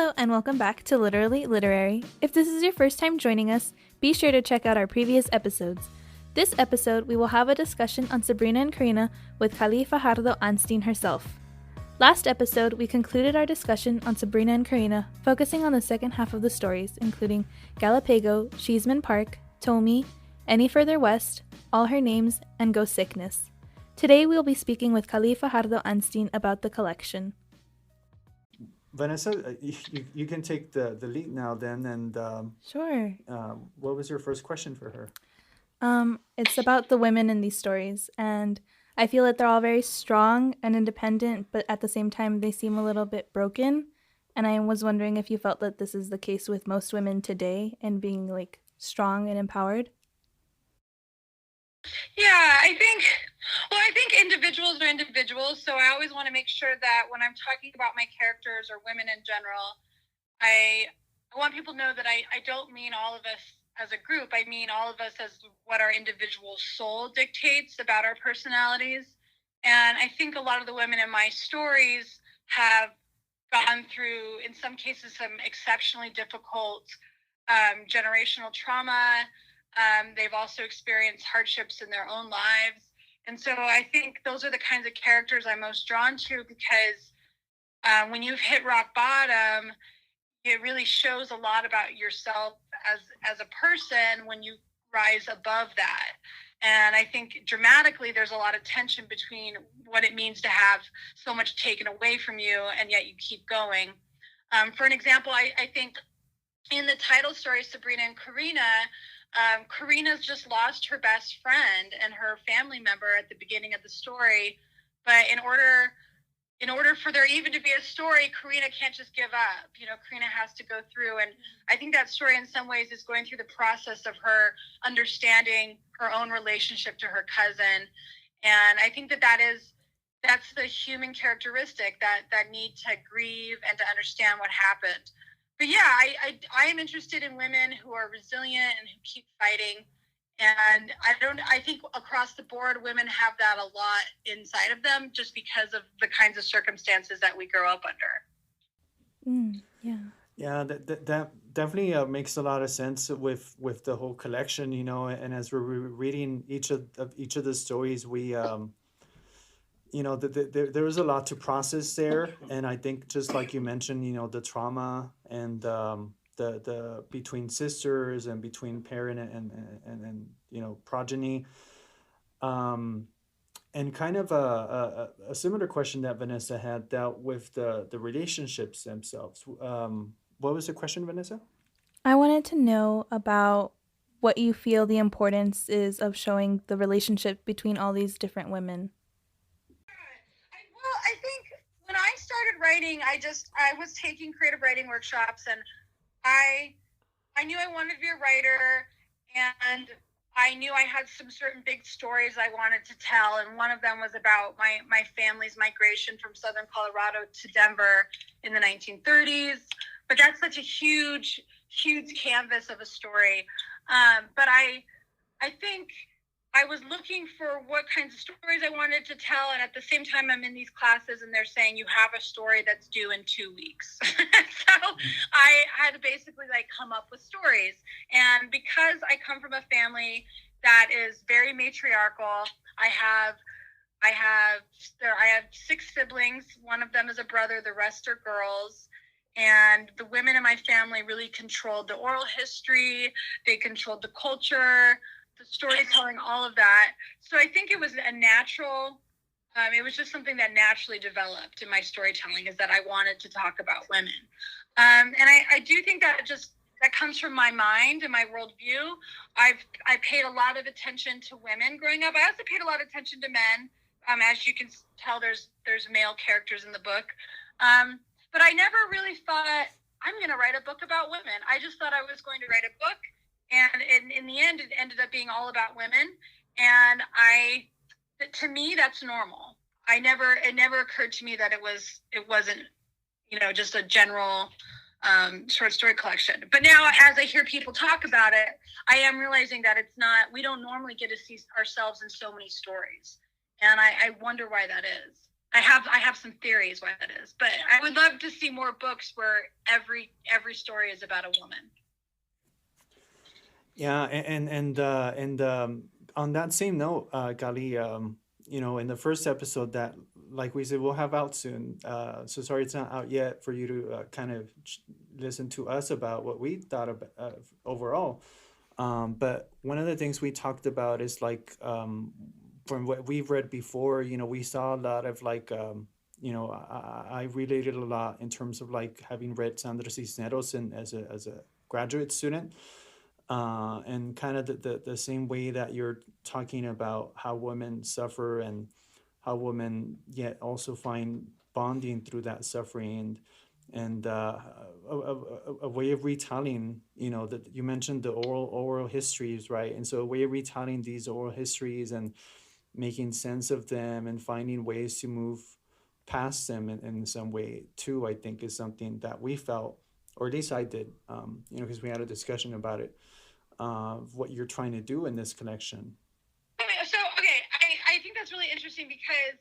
Hello and welcome back to Literally Literary. If this is your first time joining us, be sure to check out our previous episodes. This episode, we will have a discussion on Sabrina and Corina with Kali Fajardo-Anstine herself. Last episode, we concluded our discussion on Sabrina and Corina, focusing on the second half of the stories, including Galapago, Cheeseman Park, Tomi, Any Further West, All Her Names, and Go Sickness. Today, we will be speaking with Kali Fajardo-Anstine about the collection. Vanessa, you can take the lead now then, and Sure. what was your first question for her? It's about the women in these stories, and I feel that they're all very strong and independent, but at the same time, they seem a little bit broken. And I was wondering if you felt that this is the case with most women today and being like strong and empowered. Yeah, I think individuals are individuals. So I always want to make sure that when I'm talking about my characters or women in general, I want people to know that I don't mean all of us as a group. I mean all of us as what our individual soul dictates about our personalities. And I think a lot of the women in my stories have gone through, in some cases, some exceptionally difficult generational trauma. They've also experienced hardships in their own lives. And so I think those are the kinds of characters I'm most drawn to, because when you've hit rock bottom, it really shows a lot about yourself as a person when you rise above that. And I think dramatically, there's a lot of tension between what it means to have so much taken away from you, and yet you keep going. For an example, I think in the title story, Sabrina and Corina, Karina's just lost her best friend and her family member at the beginning of the story. But in order for there even to be a story, Corina can't just give up. You know, Corina has to go through. And I think that story in some ways is going through the process of her understanding her own relationship to her cousin. And I think that's the human characteristic, that need to grieve and to understand what happened. But yeah, I am interested in women who are resilient and who keep fighting. And I think across the board, women have that a lot inside of them, just because of the kinds of circumstances that we grow up under. Yeah, that definitely makes a lot of sense with the whole collection, you know. And as we're reading each of the stories, we you know, there is a lot to process there. And I think, just like you mentioned, you know, the trauma and the between sisters and between parent and you know, progeny. And kind of a similar question that Vanessa had dealt with the relationships themselves. What was the question, Vanessa? I wanted to know about what you feel the importance is of showing the relationship between all these different women. Well, I think when I started writing, I was taking creative writing workshops, and I knew I wanted to be a writer, and I knew I had some certain big stories I wanted to tell. And one of them was about my family's migration from southern Colorado to Denver in the 1930s. But that's such a huge, huge canvas of a story. But I think I was looking for what kinds of stories I wanted to tell. And at the same time, I'm in these classes and they're saying you have a story that's due in 2 weeks. So I had to basically come up with stories. And because I come from a family that is very matriarchal, I have 6 siblings. One of them is a brother. The rest are girls. And the women in my family really controlled the oral history. They controlled the culture, the storytelling, all of that. So I think it was a natural, it was just something that naturally developed in my storytelling, is that I wanted to talk about women. And I do think that comes from my mind and my worldview. I paid a lot of attention to women growing up. I also paid a lot of attention to men. As you can tell, there's male characters in the book. But I never really thought, I'm going to write a book about women. I just thought I was going to write a book. And in the end, it ended up being all about women. And to me, that's normal. It never occurred to me that it wasn't, you know, just a general short story collection. But now, as I hear people talk about it, I am realizing that we don't normally get to see ourselves in so many stories. And I wonder why that is. I have some theories why that is, but I would love to see more books where every story is about a woman. Yeah, and on that same note, Kali, in the first episode that, like we said, we'll have out soon. So sorry it's not out yet for you to kind of listen to us about what we thought about overall. But one of the things we talked about is like, from what we've read before, we saw a lot of like, I related a lot in terms of like having read Sandra Cisneros and as a graduate student, and kind of the same way that you're talking about how women suffer and how women yet also find bonding through that suffering, and a way of retelling, that you mentioned the oral histories, right? And so a way of retelling these oral histories and making sense of them and finding ways to move past them in some way too, I think is something that we felt, or at least I did, because we had a discussion about it, what you're trying to do in this connection. So, okay, I think that's really interesting because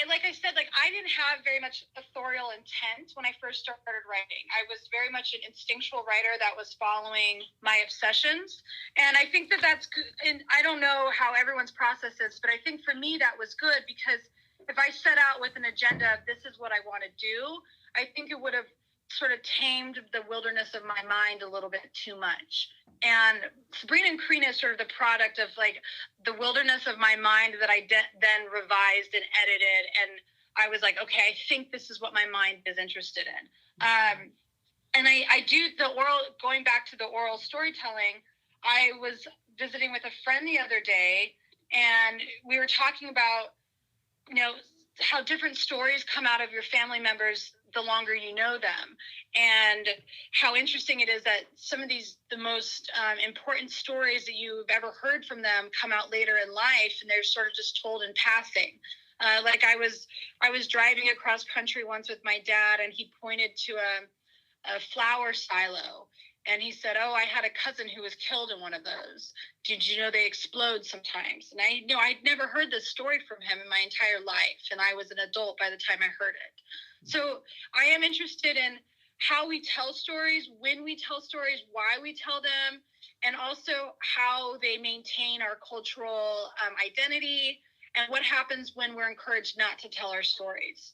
like I said, like I didn't have very much authorial intent when I first started writing. I was very much an instinctual writer that was following my obsessions. And I think that that's good. And I don't know how everyone's process is, but I think for me that was good because if I set out with an agenda of this is what I want to do, I think it would have sort of tamed the wilderness of my mind a little bit too much. And Sabrina and Corina is sort of the product of like the wilderness of my mind that I then revised and edited. And I was like, okay, I think this is what my mind is interested in. And I do the oral, going back to the oral storytelling, I was visiting with a friend the other day and we were talking about, how different stories come out of your family members the longer you know them, and how interesting it is that some of the most important stories that you've ever heard from them come out later in life, and they're sort of just told in passing. Like I was driving across country once with my dad, and he pointed to a flour silo, and he said, "Oh, I had a cousin who was killed in one of those. Did you know they explode sometimes?" And I'd never heard this story from him in my entire life, and I was an adult by the time I heard it. So I am interested in how we tell stories, when we tell stories, why we tell them, and also how they maintain our cultural identity, and what happens when we're encouraged not to tell our stories.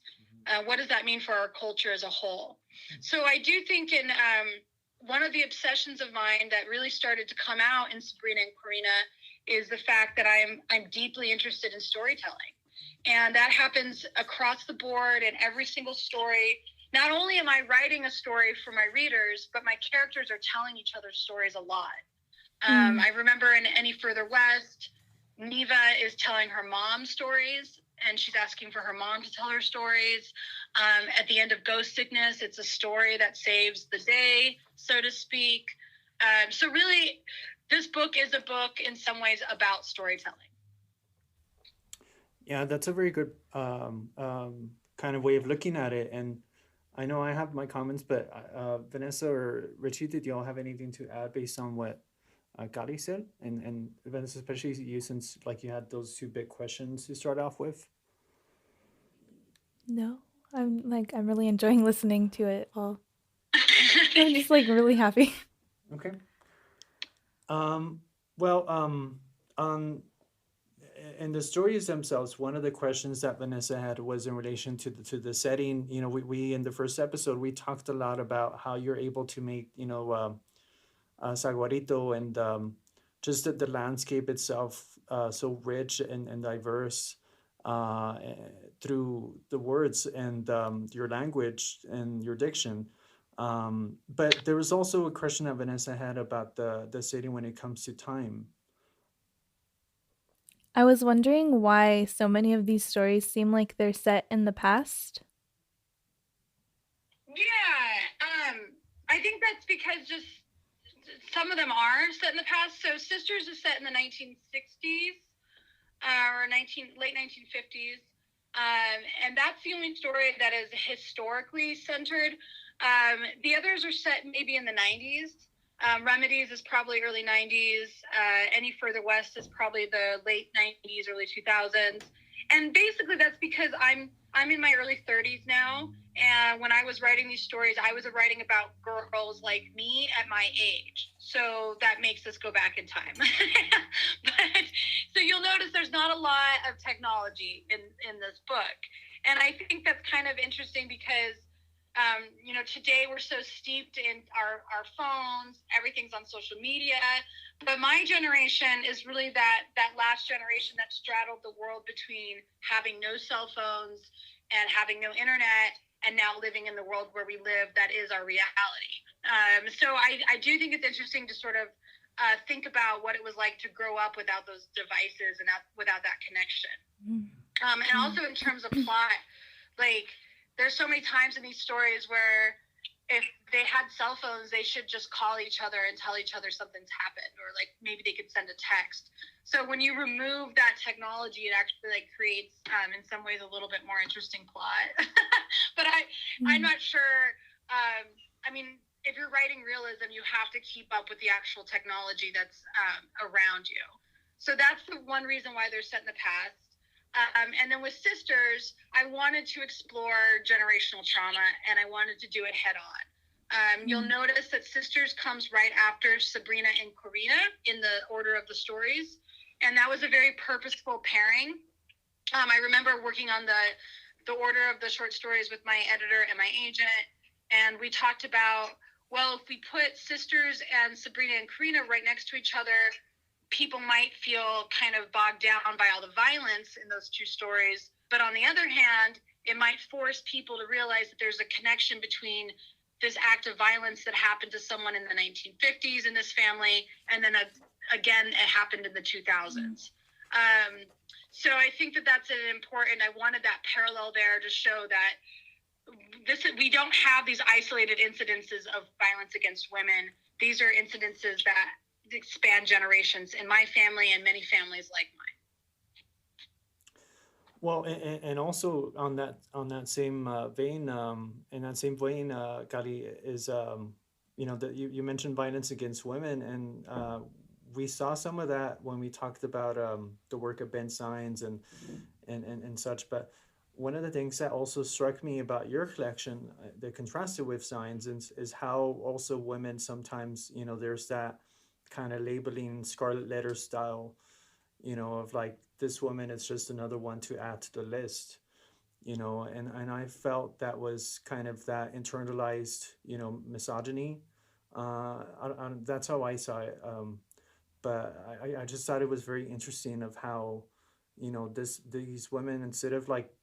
What does that mean for our culture as a whole? So I do think in one of the obsessions of mine that really started to come out in Sabrina and Corina is the fact that I'm deeply interested in storytelling. And that happens across the board in every single story. Not only am I writing a story for my readers, but my characters are telling each other stories a lot. I remember in Any Further West, Neva is telling her mom stories, and she's asking for her mom to tell her stories. At the end of Ghost Sickness, it's a story that saves the day, so to speak. So really, this book is a book in some ways about storytelling. Yeah, that's a very good kind of way of looking at it. And I know I have my comments, but Vanessa or Richie, did y'all have anything to add based on what Kali said? And Vanessa, especially you, since like you had those two big questions to start off with. No, I'm really enjoying listening to it all. I'm just like really happy. Okay. Well, on in the stories themselves, one of the questions that Vanessa had was in relation to the setting. We in the first episode we talked a lot about how you're able to make Saguarito and just the landscape itself so rich and diverse through the words and your language and your diction. But there was also a question that Vanessa had about the setting when it comes to time. I was wondering why so many of these stories seem like they're set in the past. Yeah, I think that's because just some of them are set in the past. So Sisters is set in the 1960s or late 1950s. And that's the only story that is historically centered. The others are set maybe in the 90s. Remedies is probably early 90s. Any Further West is probably the late 90s, early 2000s. And basically that's because I'm in my early 30s now, and when I was writing these stories, I was writing about girls like me at my age. So that makes us go back in time. But so you'll notice there's not a lot of technology in this book. And I think that's kind of interesting because today we're so steeped in our phones, everything's on social media. But my generation is really that last generation that straddled the world between having no cell phones and having no internet, and now living in the world where we live, that is our reality. So I do think it's interesting to sort of think about what it was like to grow up without those devices and without that connection. And also in terms of plot, like there's so many times in these stories where if they had cell phones, they should just call each other and tell each other something's happened, or like maybe they could send a text. So when you remove that technology, it actually like creates, in some ways, a little bit more interesting plot. But I'm not sure. I mean, if you're writing realism, you have to keep up with the actual technology that's around you. So that's the one reason why they're set in the past. And then with Sisters, I wanted to explore generational trauma, and I wanted to do it head on. You'll notice that Sisters comes right after Sabrina and Corina in the order of the stories, and that was a very purposeful pairing. I remember working on the order of the short stories with my editor and my agent, and we talked about, well, if we put Sisters and Sabrina and Corina right next to each other, people might feel kind of bogged down by all the violence in those two stories. But on the other hand, it might force people to realize that there's a connection between this act of violence that happened to someone in the 1950s in this family, and then again, it happened in the 2000s. So I think that that's an important, I wanted that parallel there to show that we don't have these isolated incidences of violence against women. These are incidences that expand generations in my family and many families like mine. Well, and also on that same vein, Kali, is that you mentioned violence against women, and we saw some of that when we talked about the work of Ben Sines and such. But one of the things that also struck me about your collection, that contrasted with Sines, is how also women sometimes, there's that kind of labeling scarlet letter style, of like, this woman is just another one to add to the list, and I felt that was kind of that internalized, misogyny. That's how I saw it. But I just thought it was very interesting of how, these women, instead of like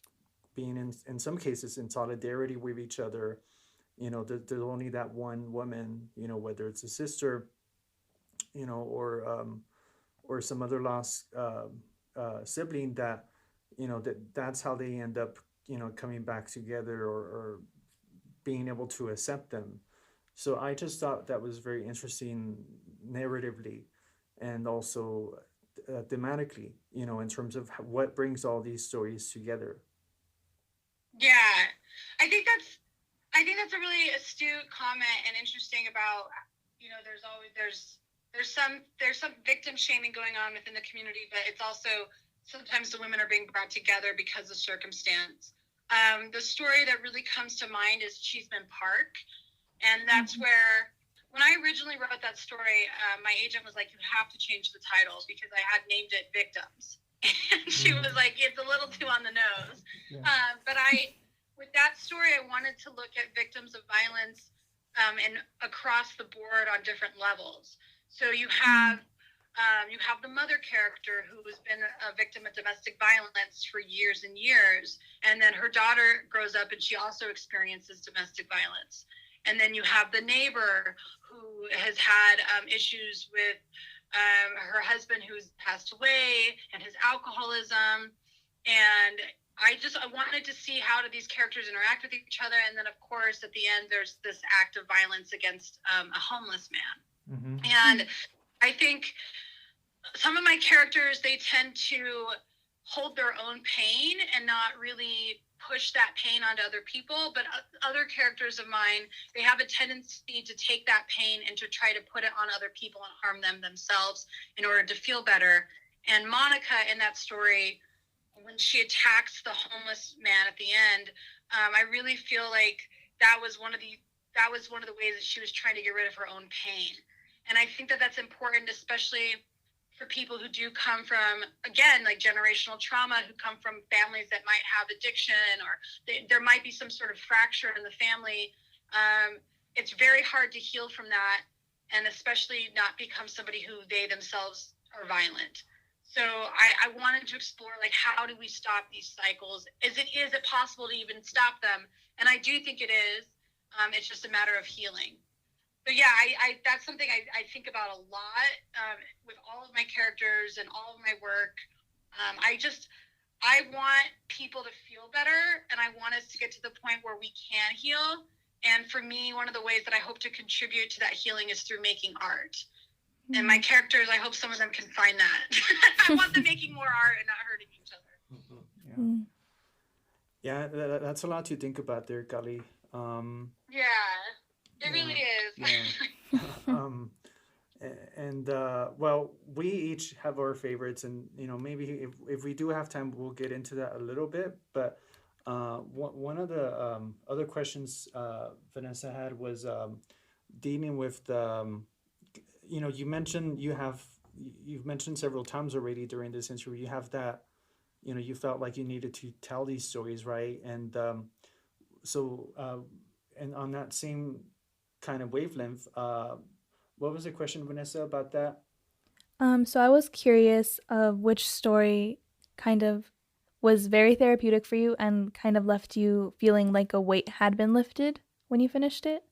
being in some cases in solidarity with each other, there's only that one woman, whether it's a sister, or some other lost sibling, that that's how they end up, coming back together, or being able to accept them. So I just thought that was very interesting narratively, and also thematically, in terms of what brings all these stories together. Yeah, I think that's a really astute comment and interesting about, there's some victim shaming going on within the community, but it's also sometimes the women are being brought together because of circumstance. The story that really comes to mind is Cheeseman Park, and that's where, when I originally wrote that story, my agent was like, you have to change the title, because I had named it Victims. And she was like, it's a little too on the nose. Yeah. But with that story, I wanted to look at victims of violence and across the board on different levels. So you have the mother character who has been a victim of domestic violence for years and years, and then her daughter grows up and she also experiences domestic violence. And then you have the neighbor who has had issues with her husband who's passed away, and his alcoholism. And I wanted to see how do these characters interact with each other. And then, of course, at the end, there's this act of violence against a homeless man. Mm-hmm. And I think some of my characters, they tend to hold their own pain and not really push that pain onto other people. But other characters of mine, they have a tendency to take that pain and to try to put it on other people and harm them themselves in order to feel better. And Monica in that story, when she attacks the homeless man at the end, I really feel like that was one of the ways that she was trying to get rid of her own pain. And I think that that's important, especially for people who do come from, again, like generational trauma, who come from families that might have addiction, or there might be some sort of fracture in the family. It's very hard to heal from that, and especially not become somebody who they themselves are violent. So I wanted to explore, like, how do we stop these cycles? Is it possible to even stop them? And I do think it is. It's just a matter of healing. But yeah, I that's something I think about a lot with all of my characters and all of my work. I want people to feel better, and I want us to get to the point where we can heal. And for me, one of the ways that I hope to contribute to that healing is through making art. And my characters, I hope some of them can find that. I want them making more art and not hurting each other. Yeah, that's a lot to think about there, Kali. Yeah, it really is. Yeah. And well, we each have our favorites, and maybe if we do have time, we'll get into that a little bit. But one of the other questions Vanessa had was dealing with the you've mentioned several times already during this interview, you have that, you felt like you needed to tell these stories, right? And and on that same kind of wavelength, what was the question, Vanessa, about that? So I was curious of which story kind of was very therapeutic for you and kind of left you feeling like a weight had been lifted when you finished it.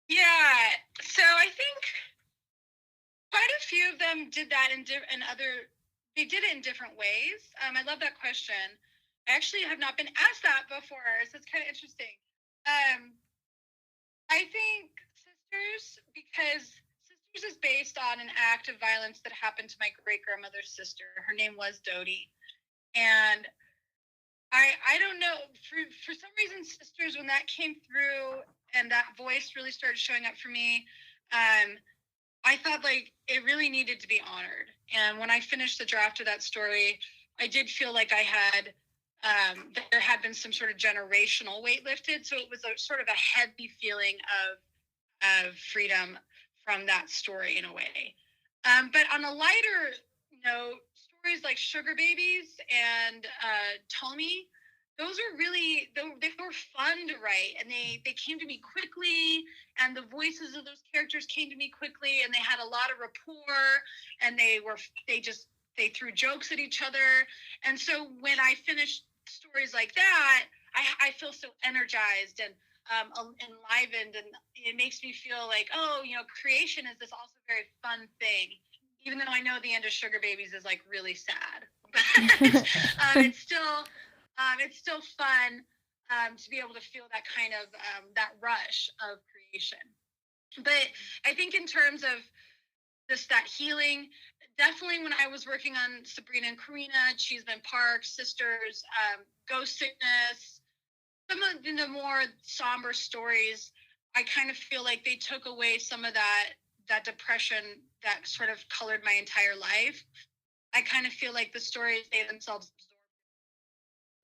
Yeah, so I think quite a few of them did that they did it in different ways. I love that question. I actually have not been asked that before, so it's kind of interesting. I think because Sisters is based on an act of violence that happened to my great-grandmother's sister. Her name was Dodie. And I don't know, for some reason, Sisters, when that came through and that voice really started showing up for me, I thought, like, it really needed to be honored. And when I finished the draft of that story, I did feel like there had been some sort of generational weight lifted. So it was a sort of a heavy feeling of freedom from that story in a way. But on a lighter note, stories like Sugar Babies and Tommy, those are really, they were fun to write, and they came to me quickly, and the voices of those characters came to me quickly, and they had a lot of rapport, and they threw jokes at each other. And so when I finished stories like that, I feel so energized and enlivened, and it makes me feel like, creation is this also very fun thing, even though I know the end of Sugar Babies is like really sad. It's still fun to be able to feel that kind of that rush of creation. But I think in terms of just that healing, definitely when I was working on Sabrina and Corina, Cheeseman Park, Sisters, Ghost Sickness, some of the more somber stories, I kind of feel like they took away some of that depression that sort of colored my entire life. I kind of feel like the stories, they themselves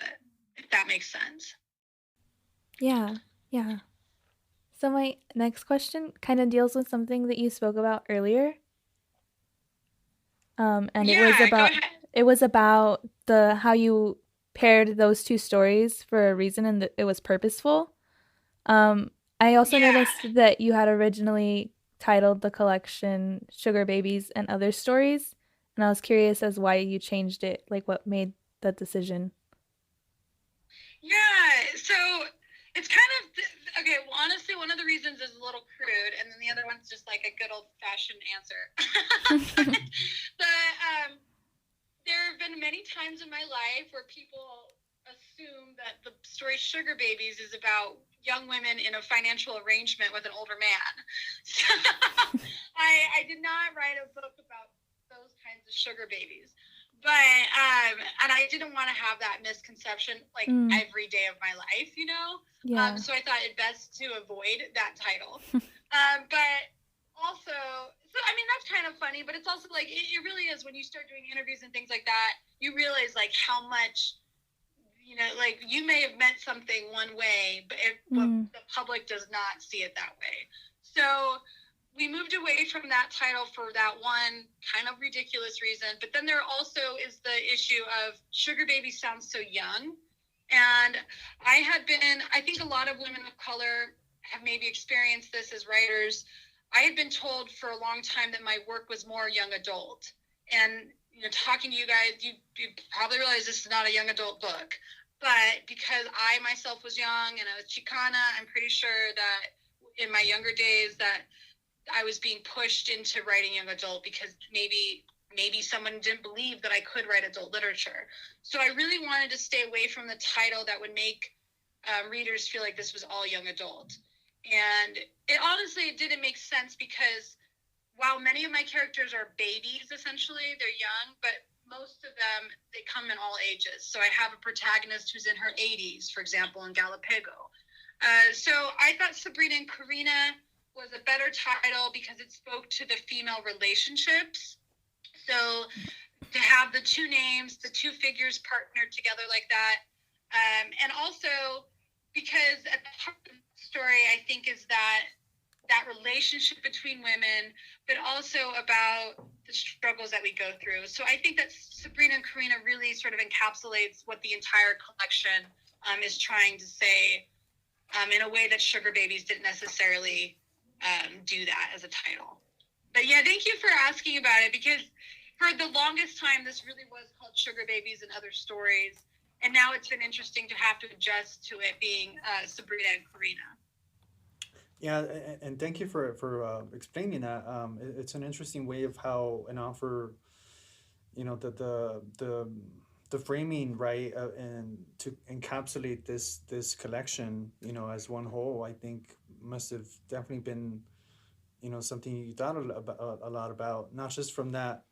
absorb it, if that makes sense. Yeah. So my next question kind of deals with something that you spoke about earlier. And it was about how you paired those two stories for a reason, and it was purposeful. I also noticed that you had originally titled the collection Sugar Babies and Other Stories, and I was curious as why you changed it, like what made that decision. Yeah, so it's kind of, okay, well, honestly, one of the reasons is a little crude, and then the other one's just like a good old-fashioned answer. But there have been many times in my life where people assume that the story Sugar Babies is about young women in a financial arrangement with an older man. So I did not write a book about those kinds of sugar babies. But and I didn't want to have that misconception like every day of my life, so I thought it best to avoid that title. But also, So, I mean, that's kind of funny, but it's also like, it really is when you start doing interviews and things like that, you realize like how much, like you may have meant something one way, but the public does not see it that way. So we moved away from that title for that one kind of ridiculous reason. But then there also is the issue of sugar baby sounds so young. And I think a lot of women of color have maybe experienced this as writers. I had been told for a long time that my work was more young adult. And, talking to you guys, you probably realize this is not a young adult book. But because I myself was young and I was Chicana, I'm pretty sure that in my younger days that I was being pushed into writing young adult because maybe someone didn't believe that I could write adult literature. So I really wanted to stay away from the title that would make readers feel like this was all young adult. And it didn't make sense because while many of my characters are babies, essentially, they're young, but most of them, they come in all ages. So I have a protagonist who's in her 80s, for example, in Galapego. So I thought Sabrina and Corina was a better title because it spoke to the female relationships. So to have the two names, the two figures partnered together like that. And also because at the heart of the story, I think, is that relationship between women, but also about the struggles that we go through. So I think that Sabrina and Corina really sort of encapsulates what the entire collection is trying to say in a way that Sugar Babies didn't necessarily do that as a title. But yeah, thank you for asking about it, because for the longest time, this really was called Sugar Babies and Other Stories. And now it's been interesting to have to adjust to it being Sabrina and Corina. Yeah, and thank you for explaining that. It's an interesting way of how an author, the framing, right, and to encapsulate this collection, as one whole. I think must have definitely been, something you thought a lot about, not just from that,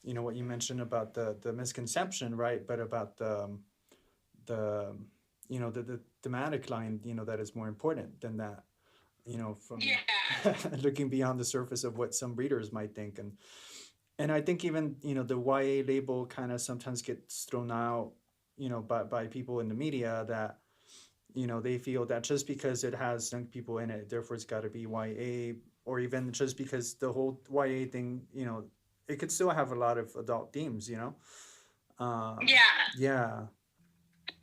what you mentioned about the misconception, right, but about the the thematic line, that is more important than that, from Yeah. looking beyond the surface of what some readers might think. And I think even, the YA label kind of sometimes gets thrown out, by people in the media, that, they feel that just because it has young people in it, therefore it's got to be YA, or even just because the whole YA thing, it could still have a lot of adult themes, Yeah. Yeah.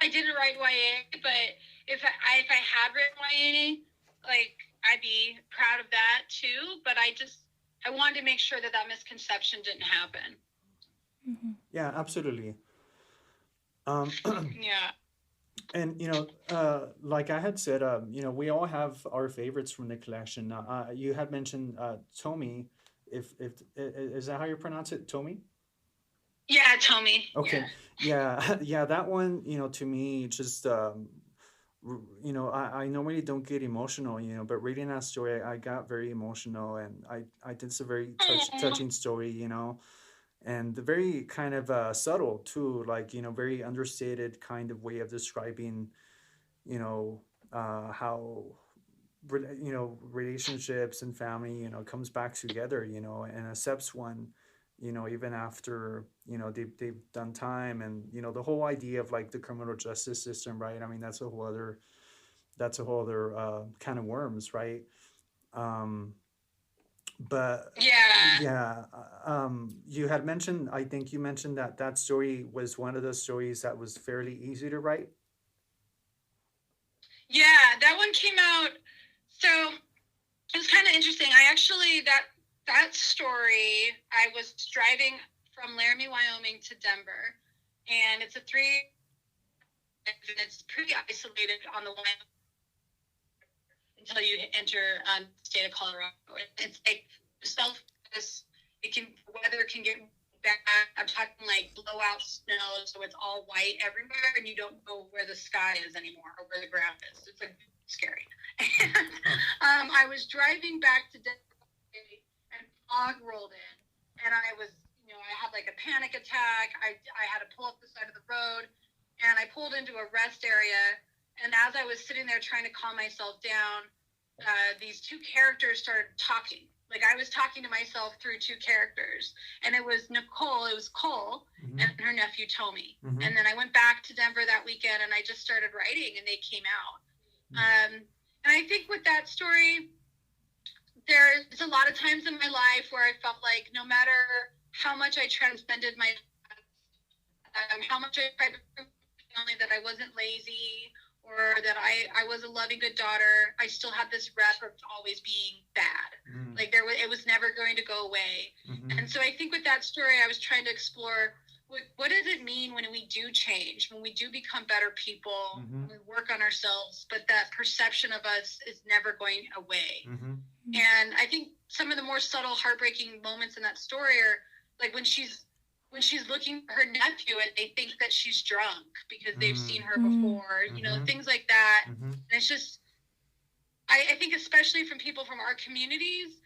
I didn't write YA, but if I had written YA, like, I'd be proud of that too. But I wanted to make sure that misconception didn't happen. Yeah, absolutely. Yeah. And like I had said, we all have our favorites from the collection. You had mentioned Tomi. If is that how you pronounce it, Tomi? Yeah, Tommy. Okay. Yeah. Yeah, yeah, that one, to me, just I normally don't get emotional, but reading that story, I got very emotional, and I did some very Aw. touching story, and the very kind of subtle too, like, very understated kind of way of describing, how relationships and family, comes back together, and accepts one, even after, they've done time. And the whole idea of like the criminal justice system, right? I mean, that's a whole other kind of worms, right? um but Yeah. yeah, you had mentioned, I think you mentioned that that story was one of the stories that was fairly easy to write. Yeah, that one came out. So it was kind of interesting. I actually that story. I was driving from Laramie, Wyoming to Denver, and it's a three, and it's pretty isolated on the line until you enter the state of Colorado. It's like self. It can weather can get bad. I'm talking like blowout snow, so it's all white everywhere, and you don't know where the sky is anymore or where the ground is. It's like scary. And I was driving back to Denver, and fog rolled in, and I was, I had like a panic attack. I had to pull up the side of the road, and I pulled into a rest area. And as I was sitting there trying to calm myself down, these two characters started talking. Like I was talking to myself through two characters, and it was Cole, and her nephew Tommy. And then I went back to Denver that weekend, and I just started writing, and they came out. And I think with that story, there's a lot of times in my life where I felt like no matter how much I transcended my, how much I tried to prove to my family that I wasn't lazy, or that I was a loving, good daughter, I still had this rep of always being bad. Like it was never going to go away. And so I think with that story, I was trying to explore what does it mean when we do change, when we do become better people, when we work on ourselves, but that perception of us is never going away. And I think some of the more subtle, heartbreaking moments in that story are like when she's looking for her nephew and they think that she's drunk because they've seen her before, you know, things like that. And it's just, I think especially from people from our communities,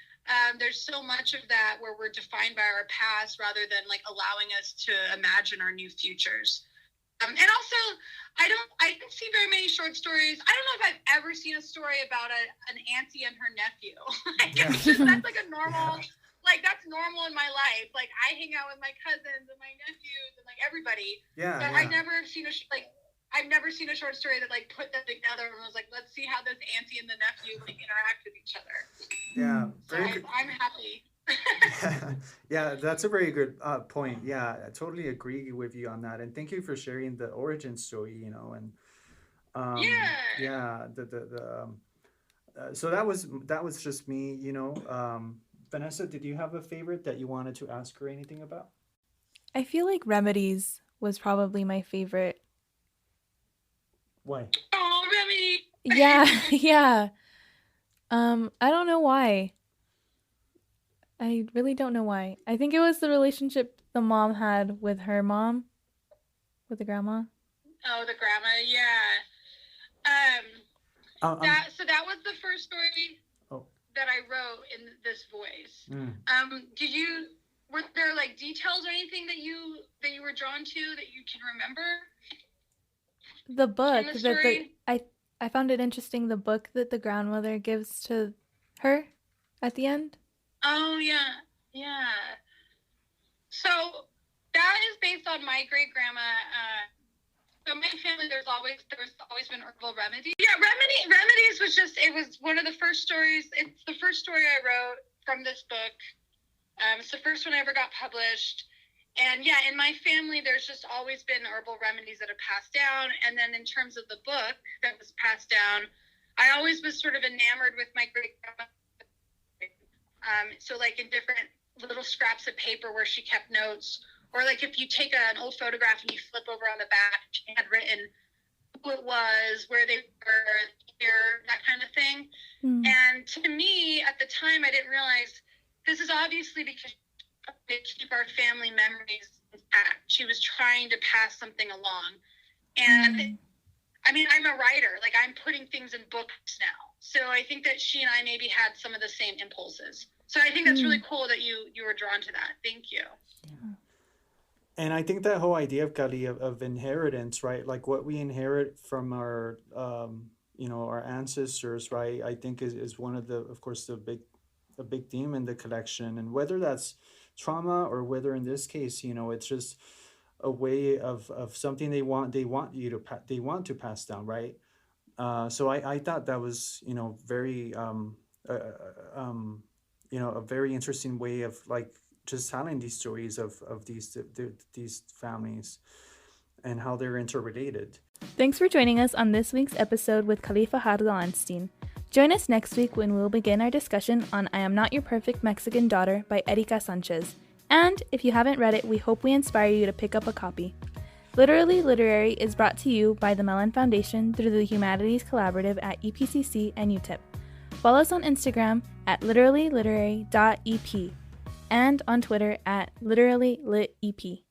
there's so much of that where we're defined by our past rather than like allowing us to imagine our new futures. And also, I didn't see very many short stories. I don't know if I've ever seen a story about an auntie and her nephew. That's like a normal... Like, that's normal in my life. Like, I hang out with my cousins and my nephews and, like, everybody. But I've never seen a short story that, like, put them together and was like, let's see how this auntie and the nephew, like, interact with each other. Yeah. So I'm happy. Yeah, that's a very good point. Yeah, I totally agree with you on that. And thank you for sharing the origin story, you know, and so that was just me, you know. Vanessa, did you have a favorite that you wanted to ask her anything about? I feel like Remedies was probably my favorite. Why? Oh, Remedy! Yeah. I don't know why. I really don't know why. I think it was the relationship the mom had with her mom, with the grandma. Oh, the grandma, yeah. So that was the first story that I wrote in this voice. Were there like details or anything that you were drawn to that you can remember? The book that I found it interesting, the book that the grandmother gives to her at the end. Oh yeah. So that is based on my great grandma. So my family, there's always been herbal remedies. Yeah, remedies it was one of the first stories. It's the first story I wrote from this book. It's the first one I ever got published. And yeah, in my family, there's just always been herbal remedies that are passed down. And then in terms of the book that was passed down, I always was sort of enamored with my great grandma. So like in different little scraps of paper where she kept notes. Or like if you take an old photograph and you flip over on the back, she had written who it was, where they were, here, that kind of thing. And to me, at the time, I didn't realize this is obviously because they keep our family memories intact. She was trying to pass something along. And I mean, I'm a writer. Like I'm putting things in books now. So I think that she and I maybe had some of the same impulses. So I think that's really cool that you were drawn to that. Thank you. Yeah. And I think that whole idea of Kali of inheritance, right? Like what we inherit from our, you know, our ancestors, right? I think is one of of course, a big theme in the collection. And whether that's trauma or whether in this case, you know, it's just a way of something they want to pass down, right? So I thought that was, you know, very, you know, a very interesting way of like just telling these stories of these families and how they're interrelated. Thanks for joining us on this week's episode with Kali Fajardo-Anstine. Join us next week when we'll begin our discussion on I Am Not Your Perfect Mexican Daughter by Erika Sanchez. And if you haven't read it, we hope we inspire you to pick up a copy. Literally Literary is brought to you by the Mellon Foundation through the Humanities Collaborative at EPCC and UTEP. Follow us on Instagram at literallyliterary.ep and on Twitter at literallylitep.